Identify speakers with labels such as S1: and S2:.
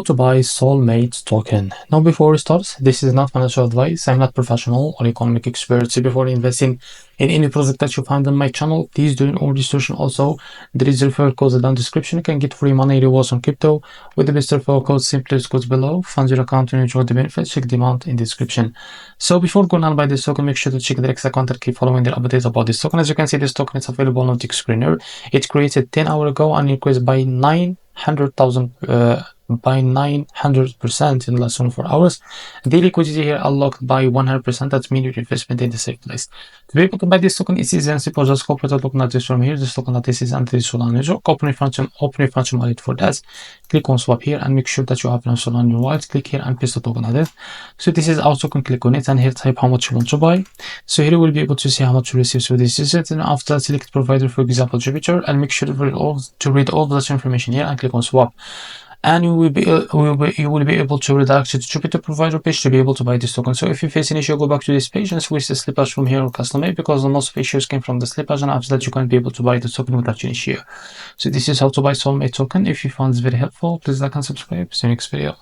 S1: to buy Solmate token. Now, before we start, this is not financial advice. I'm not professional or economic expert. So before investing in any project that you find on my channel, please do no distortion. Also, there is a referral code down description. You can get free money rewards on crypto with the best referral code. Simply use codes below. Fund your account and enjoy the benefits. Check the amount in the description. So before going on buy this token, make sure to check the REFERRAL account and keep following the updates about this token. As you can see, this token is available on the screener. It created 10 hours ago and increased by 900,000 by 900% in the last 24 hours. The liquidity here unlocked by 100%. That means your investment in the safe place. To be able to buy this token, it is easy and simple. Just copy the token address from here. This token address is under the Solana user. Open your function wallet for that. Click on swap here and make sure that you have enough Solana in your wallet. Click here and paste the token address. So this is our token. Click on it and here type how much you want to buy. So here you will be able to see how much you receive. So this is it. And after that, select provider, for example Jupiter, and make sure to read all that information here and click on swap. And you will be able to redirect to the Jupiter provider page to be able to buy this token. So if you face an issue, go back to this page and switch the slippage from here or custom made, because the most of issues came from the slippage, and after that you can be able to buy the token without any issue. So this is how to buy Solmate token. If you found this very helpful, please like and subscribe. See you next video.